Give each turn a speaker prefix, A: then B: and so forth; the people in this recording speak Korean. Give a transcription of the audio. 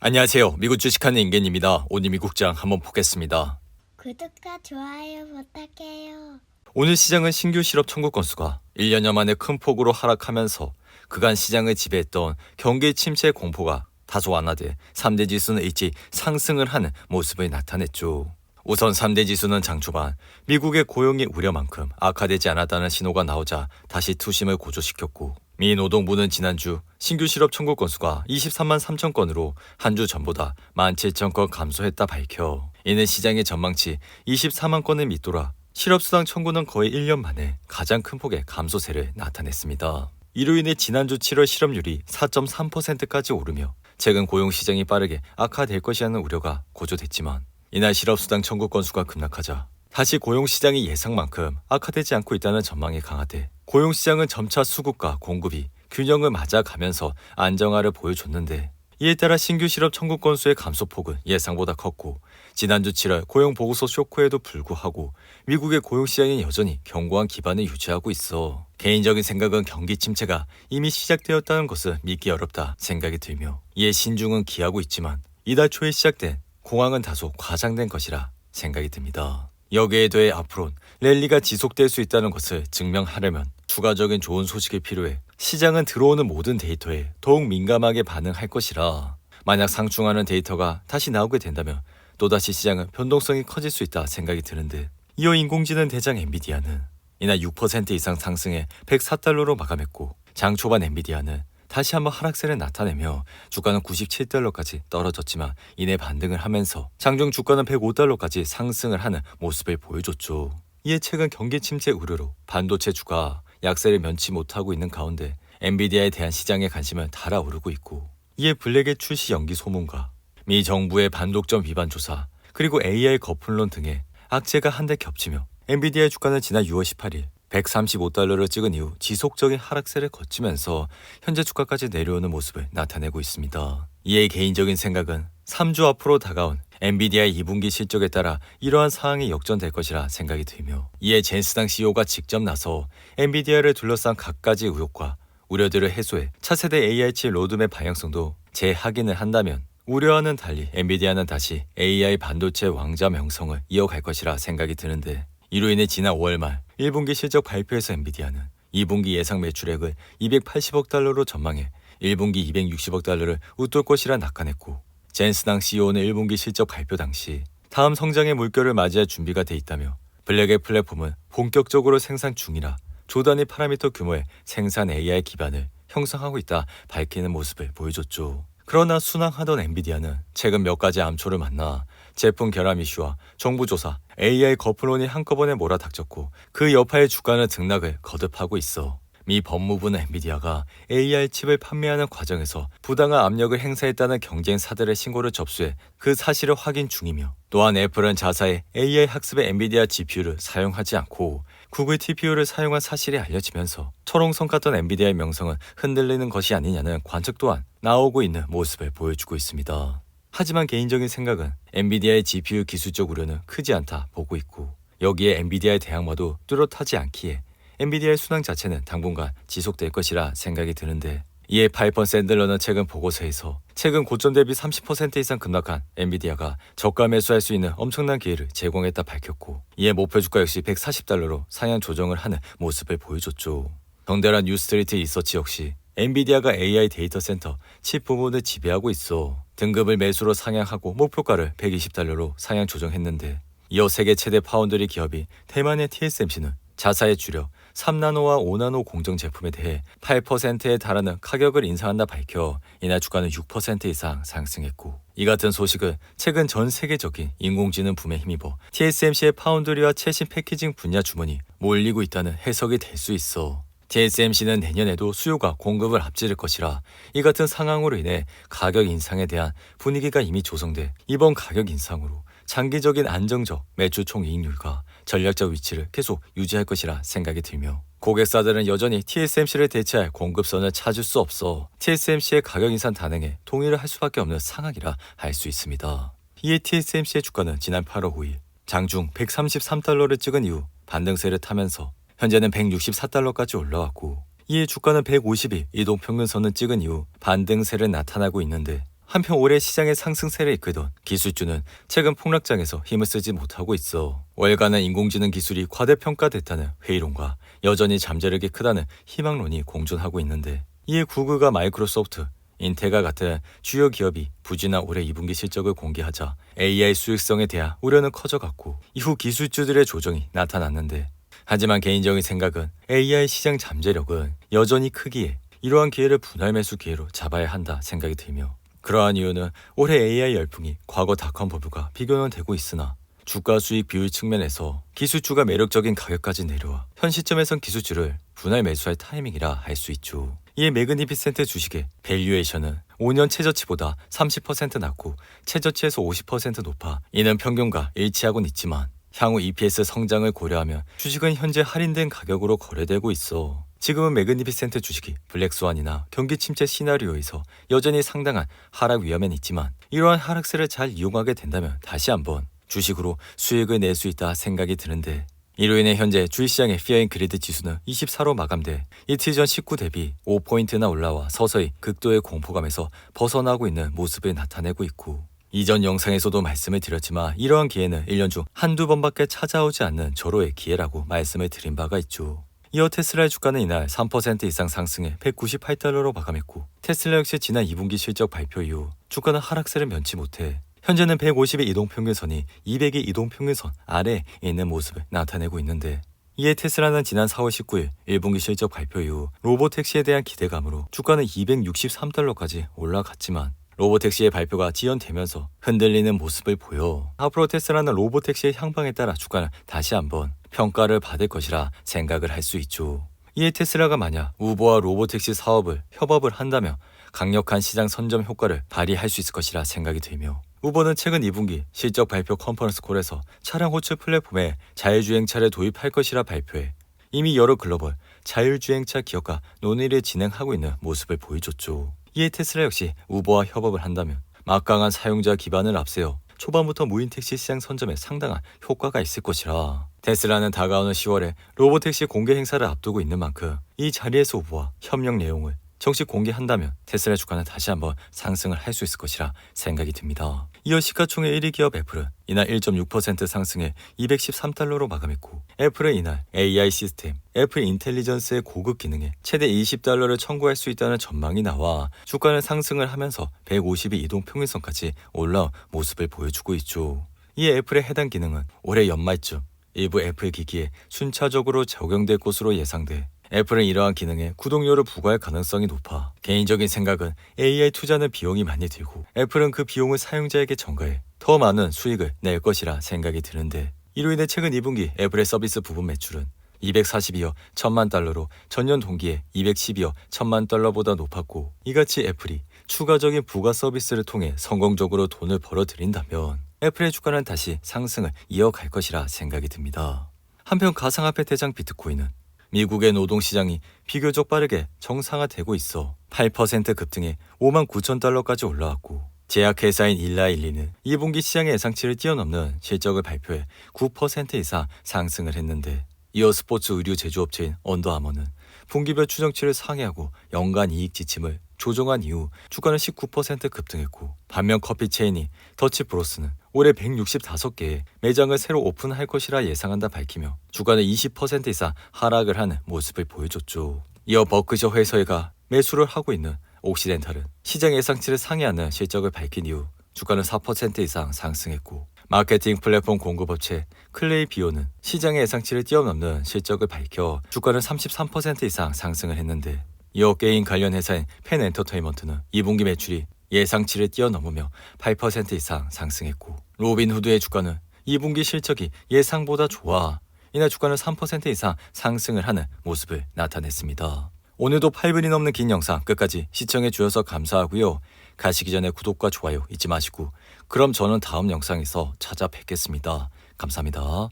A: 안녕하세요. 미국 주식하는 임겐입니다. 오늘 미국장 한번 보겠습니다.
B: 구독과 좋아요 부탁해요.
A: 오늘 시장은 신규 실업 청구 건수가 1년여 만에 큰 폭으로 하락하면서 그간 시장을 지배했던 경기 침체 공포가 다소 완화돼 3대 지수는 일찍 상승을 하는 모습을 나타냈죠. 우선 3대 지수는 장 초반 미국의 고용이 우려만큼 악화되지 않았다는 신호가 나오자 다시 투심을 고조시켰고, 미 노동부는 지난주 신규 실업 청구 건수가 23만 3천 건으로 한 주 전보다 17,000건 감소했다 밝혀 이는 시장의 전망치 24만 건을 밑돌아 실업수당 청구는 거의 1년 만에 가장 큰 폭의 감소세를 나타냈습니다. 이로 인해 지난주 7월 실업률이 4.3%까지 오르며 최근 고용시장이 빠르게 악화될 것이라는 우려가 고조됐지만, 이날 실업수당 청구 건수가 급락하자 다시 고용시장이 예상만큼 악화되지 않고 있다는 전망이 강화돼 고용시장은 점차 수급과 공급이 균형을 맞아가면서 안정화를 보여줬는데, 이에 따라 신규 실업 청구 건수의 감소폭은 예상보다 컸고, 지난주 7월 고용보고서 쇼크에도 불구하고 미국의 고용시장이 여전히 견고한 기반을 유지하고 있어 개인적인 생각은 경기 침체가 이미 시작되었다는 것을 믿기 어렵다 생각이 들며, 이에 신중은 기하고 있지만 이달 초에 시작된 공황은 다소 과장된 것이라 생각이 듭니다. 여기에 더해 앞으론 랠리가 지속될 수 있다는 것을 증명하려면 추가적인 좋은 소식이 필요해 시장은 들어오는 모든 데이터에 더욱 민감하게 반응할 것이라, 만약 상충하는 데이터가 다시 나오게 된다면 또다시 시장은 변동성이 커질 수 있다 생각이 드는데, 이어 인공지능 대장 엔비디아는 이날 6% 이상 상승해 104달러로 마감했고, 장 초반 엔비디아는 다시 한번 하락세를 나타내며 주가는 97달러까지 떨어졌지만 이내 반등을 하면서 장중 주가는 105달러까지 상승을 하는 모습을 보여줬죠. 이에 최근 경기 침체 우려로 반도체 주가 약세를 면치 못하고 있는 가운데 엔비디아에 대한 시장의 관심은 달아오르고 있고, 이에 블랙의 출시 연기 소문과 미 정부의 반독점 위반 조사 그리고 AI 거품론 등의 악재가 한데 겹치며 엔비디아의 주가는 지난 6월 18일 135달러를 찍은 이후 지속적인 하락세를 거치면서 현재 주가까지 내려오는 모습을 나타내고 있습니다. 이에 개인적인 생각은 3주 앞으로 다가온 엔비디아의 2분기 실적에 따라 이러한 상황이 역전될 것이라 생각이 들며, 이에 젠스당 CEO가 직접 나서 엔비디아를 둘러싼 갖가지 의혹과 우려들을 해소해 차세대 AI 칩 로드맵 방향성도 재확인을 한다면 우려와는 달리 엔비디아는 다시 AI 반도체 왕자 명성을 이어갈 것이라 생각이 드는데, 이로 인해 지난 5월 말 1분기 실적 발표에서 엔비디아는 2분기 예상 매출액을 280억 달러로 전망해 1분기 260억 달러를 웃돌 것이라 낙관했고, 젠스당 CEO는 1분기 실적 발표 당시 다음 성장의 물결을 맞이할 준비가 돼 있다며 블랙의 플랫폼은 본격적으로 생산 중이라 조단위 파라미터 규모의 생산 AI 기반을 형성하고 있다 밝히는 모습을 보여줬죠. 그러나 순항하던 엔비디아는 최근 몇 가지 암초를 만나 제품 결함 이슈와 정부 조사, AI 거품론이 한꺼번에 몰아닥쳤고 그 여파의 주가는 등락을 거듭하고 있어 미 법무부는 엔비디아가 AI 칩을 판매하는 과정에서 부당한 압력을 행사했다는 경쟁사들의 신고를 접수해 그 사실을 확인 중이며, 또한 애플은 자사의 AI 학습에 엔비디아 GPU를 사용하지 않고 구글 TPU를 사용한 사실이 알려지면서 철옹성 같던 엔비디아의 명성은 흔들리는 것이 아니냐는 관측 또한 나오고 있는 모습을 보여주고 있습니다. 하지만 개인적인 생각은 엔비디아의 GPU 기술적 우려는 크지 않다 보고 있고, 여기에 엔비디아의 대항마도 뚜렷하지 않기에 엔비디아의 순항 자체는 당분간 지속될 것이라 생각이 드는데, 이에 파이펀 샌들러는 최근 보고서에서 최근 고점 대비 30% 이상 급락한 엔비디아가 저가 매수할 수 있는 엄청난 기회를 제공했다 밝혔고, 이에 목표 주가 역시 140달러로 상향 조정을 하는 모습을 보여줬죠. 덩달아 뉴스트리트 리서치 역시 엔비디아가 AI 데이터 센터 칩 부문을 지배하고 있어 등급을 매수로 상향하고 목표가를 120달러로 상향 조정했는데, 이어 세계 최대 파운드리 기업이 대만의 TSMC는 자사의 주력 3나노와 5나노 공정 제품에 대해 8%에 달하는 가격을 인상한다 밝혀 이날 주가는 6% 이상 상승했고, 이 같은 소식은 최근 전 세계적인 인공지능 붐에 힘입어 TSMC의 파운드리와 최신 패키징 분야 주문이 몰리고 있다는 해석이 될 수 있어 TSMC는 내년에도 수요가 공급을 앞지를 것이라 이 같은 상황으로 인해 가격 인상에 대한 분위기가 이미 조성돼 이번 가격 인상으로 장기적인 안정적 매출 총이익률과 전략적 위치를 계속 유지할 것이라 생각이 들며, 고객사들은 여전히 TSMC를 대체할 공급선을 찾을 수 없어 TSMC의 가격 인상 단행에 동의를 할 수밖에 없는 상황이라 할 수 있습니다. 이에 TSMC의 주가는 지난 8월 5일 장중 133달러를 찍은 이후 반등세를 타면서 현재는 164달러까지 올라왔고, 이에 주가는 150일 이동평균선을 찍은 이후 반등세를 나타나고 있는데, 한편 올해 시장의 상승세를 이끌던 기술주는 최근 폭락장에서 힘을 쓰지 못하고 있어. 월간은 인공지능 기술이 과대평가됐다는 회의론과 여전히 잠재력이 크다는 희망론이 공존하고 있는데, 이에 구글과 마이크로소프트, 인텔과 같은 주요 기업이 부진한 올해 2분기 실적을 공개하자 AI 수익성에 대한 우려는 커져갔고, 이후 기술주들의 조정이 나타났는데, 하지만 개인적인 생각은 AI 시장 잠재력은 여전히 크기에 이러한 기회를 분할 매수 기회로 잡아야 한다 생각이 들며, 그러한 이유는 올해 AI 열풍이 과거 닷컴 버블과 비교는 되고 있으나 주가 수익 비율 측면에서 기술주가 매력적인 가격까지 내려와 현 시점에선 기술주를 분할 매수할 타이밍이라 할 수 있죠. 이에 매그니피센트 주식의 밸류에이션은 5년 최저치보다 30% 낮고 최저치에서 50% 높아 이는 평균과 일치하고는 있지만, 향후 EPS 성장을 고려하면 주식은 현재 할인된 가격으로 거래되고 있어. 지금은 매그니피센트 주식이 블랙스완이나 경기 침체 시나리오에서 여전히 상당한 하락 위험은 있지만, 이러한 하락세를 잘 이용하게 된다면 다시 한번 주식으로 수익을 낼 수 있다 생각이 드는데, 이로 인해 현재 주식시장의 피어앤그리드 지수는 24로 마감돼 이틀 전 19 대비 5포인트나 올라와 서서히 극도의 공포감에서 벗어나고 있는 모습을 나타내고 있고, 이전 영상에서도 말씀을 드렸지만 이러한 기회는 1년 중 한두 번밖에 찾아오지 않는 절호의 기회라고 말씀을 드린 바가 있죠. 이어 테슬라의 주가는 이날 3% 이상 상승해 198달러로 마감했고, 테슬라 역시 지난 2분기 실적 발표 이후 주가는 하락세를 면치 못해 현재는 150의 이동평균선이 200의 이동평균선 아래에 있는 모습을 나타내고 있는데, 이에 테슬라는 지난 4월 19일 1분기 실적 발표 이후 로보택시에 대한 기대감으로 주가는 263달러까지 올라갔지만, 로보택시의 발표가 지연되면서 흔들리는 모습을 보여 앞으로 테슬라는 로보택시의 향방에 따라 주가는 다시 한번 평가를 받을 것이라 생각을 할 수 있죠. 이에 테슬라가 만약 우버와 로보택시 사업을 협업을 한다면 강력한 시장 선점 효과를 발휘할 수 있을 것이라 생각이 들며, 우버는 최근 2분기 실적 발표 컨퍼런스 콜에서 차량 호출 플랫폼에 자율주행차를 도입할 것이라 발표해 이미 여러 글로벌 자율주행차 기업과 논의를 진행하고 있는 모습을 보여줬죠. 이에 테슬라 역시 우버와 협업을 한다면 막강한 사용자 기반을 앞세워 초반부터 무인 택시 시장 선점에 상당한 효과가 있을 것이라, 테슬라는 다가오는 10월에 로보택시 공개 행사를 앞두고 있는 만큼 이 자리에서 우버와 협력 내용을 정식 공개한다면 테슬라 주가는 다시 한번 상승을 할 수 있을 것이라 생각이 듭니다. 이어 시가총액 1위 기업 애플은 이날 1.6% 상승해 213달러로 마감했고, 애플은 이날 AI 시스템 애플 인텔리전스의 고급 기능에 최대 20달러를 청구할 수 있다는 전망이 나와 주가는 상승을 하면서 150의 이동평균선까지 올라온 모습을 보여주고 있죠. 이 애플의 해당 기능은 올해 연말쯤 일부 애플 기기에 순차적으로 적용될 것으로 예상돼 애플은 이러한 기능에 구독료를 부과할 가능성이 높아 개인적인 생각은 AI 투자는 비용이 많이 들고 애플은 그 비용을 사용자에게 전가해 더 많은 수익을 낼 것이라 생각이 드는데, 이로 인해 최근 2분기 애플의 서비스 부분 매출은 242억 1천만 달러로 전년 동기에 212억 1천만 달러보다 높았고, 이같이 애플이 추가적인 부가 서비스를 통해 성공적으로 돈을 벌어들인다면 애플의 주가는 다시 상승을 이어갈 것이라 생각이 듭니다. 한편 가상화폐 대장 비트코인은 미국의 노동시장이 비교적 빠르게 정상화되고 있어 8% 급등해 5만 9천 달러까지 올라왔고, 제약회사인 일라일리는 2분기 시장의 예상치를 뛰어넘는 실적을 발표해 9% 이상 상승을 했는데, 이어 스포츠 의류 제조업체인 언더아머는 분기별 추정치를 상회하고 연간 이익 지침을 조정한 이후 주가는 19% 급등했고, 반면 커피 체인이 더치브로스는 올해 165개의 매장을 새로 오픈할 것이라 예상한다 밝히며 주가는 20% 이상 하락을 하는 모습을 보여줬죠. 이어 버크셔 회사가 매수를 하고 있는 옥시덴탈은 시장 예상치를 상회하는 실적을 밝힌 이후 주가는 4% 이상 상승했고, 마케팅 플랫폼 공급업체 클레이비오는 시장의 예상치를 뛰어넘는 실적을 밝혀 주가는 33% 이상 상승을 했는데, 이어 게임 관련 회사인 펜엔터테인먼트는 2분기 매출이 예상치를 뛰어넘으며 8% 이상 상승했고, 로빈후드의 주가는 2분기 실적이 예상보다 좋아 이날 주가는 3% 이상 상승을 하는 모습을 나타냈습니다. 오늘도 8분이 넘는 긴 영상 끝까지 시청해 주셔서 감사하고요. 가시기 전에 구독과 좋아요 잊지 마시고, 그럼 저는 다음 영상에서 찾아뵙겠습니다. 감사합니다.